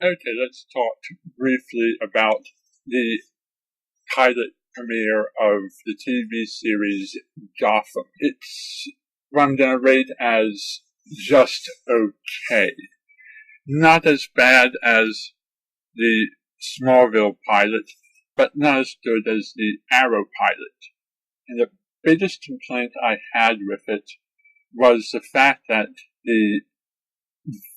Okay, let's talk briefly about the pilot premiere of the TV series Gotham. It's what I'm going to rate as just okay. Not as bad as the Smallville pilot, but not as good as the Arrow pilot. And the biggest complaint I had with it was the fact that the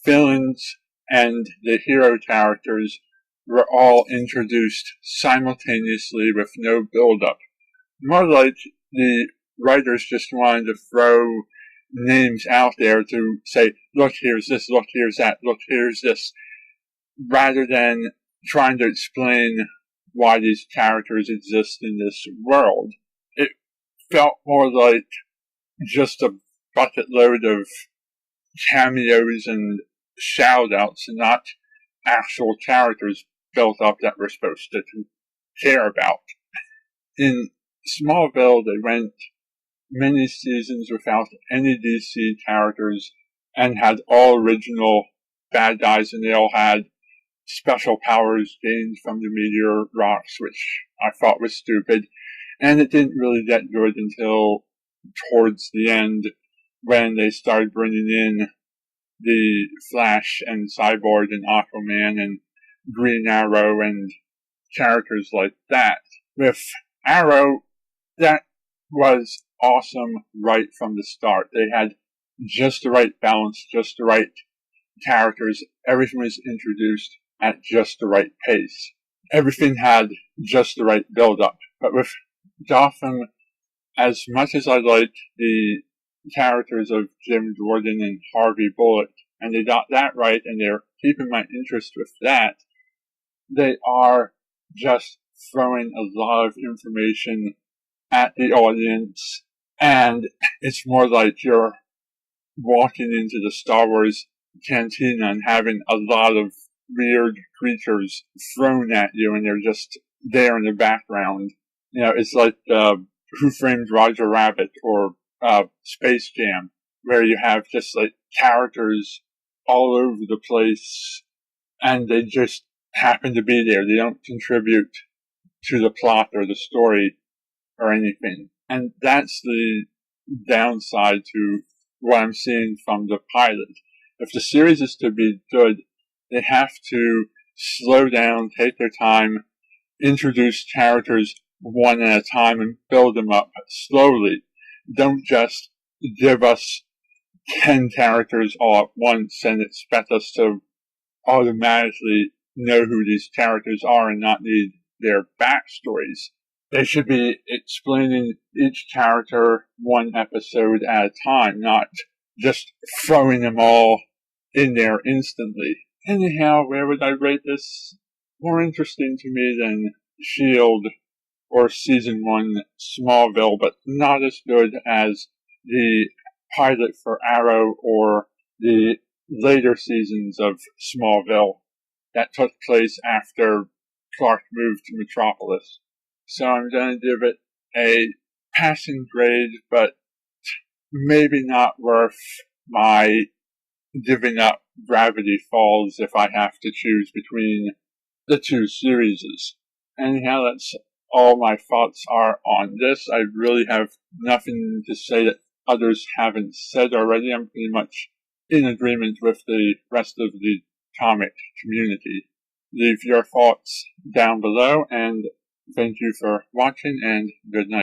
villains and the hero characters were all introduced simultaneously with no build-up. More like the writers just wanted to throw names out there to say, look, here's this, look, here's that, look, here's this, rather than trying to explain why these characters exist in this world. It felt more like just a bucket load of cameos and shout-outs and not actual characters built up that we're supposed to care about. In Smallville, they went many seasons without any DC characters and had all original bad guys, and they all had special powers gained from the meteor rocks, which I thought was stupid. And it didn't really get good until towards the end, when they started bringing in the Flash and Cyborg and Aquaman and Green Arrow and characters like that. With Arrow, that was awesome right from the start. They had just the right balance, just the right characters. Everything was introduced at just the right pace. Everything had just the right build-up. But with Gotham, as much as I liked the characters of Jim Jordan and Harvey Bullock, and they got that right, and they're keeping my interest with that, they are just throwing a lot of information at the audience, and it's more like you're walking into the Star Wars cantina and having a lot of weird creatures thrown at you, and they're just there in the background. You know, it's like Who Framed Roger Rabbit or Space Jam, where you have just like characters all over the place, and they just happen to be there. They don't contribute to the plot or the story or anything. And that's the downside to what I'm seeing from the pilot. If the series is to be good, they have to slow down, take their time, introduce characters one at a time, and build them up slowly. Don't just give us 10 characters all at once and expect us to automatically know who these characters are and not need their backstories. They should be explaining each character one episode at a time, not just throwing them all in there instantly. Anyhow, where would I rate this? More interesting to me than S.H.I.E.L.D. or Season 1 Smallville, but not as good as the pilot for Arrow or the later seasons of Smallville that took place after Clark moved to Metropolis. So I'm going to give it a passing grade, but maybe not worth my giving up Gravity Falls if I have to choose between the two series. Anyhow, that's all my thoughts are on this. I really have nothing to say that others haven't said already. I'm pretty much in agreement with the rest of the comic community. Leave your thoughts down below, and thank you for watching, and good night.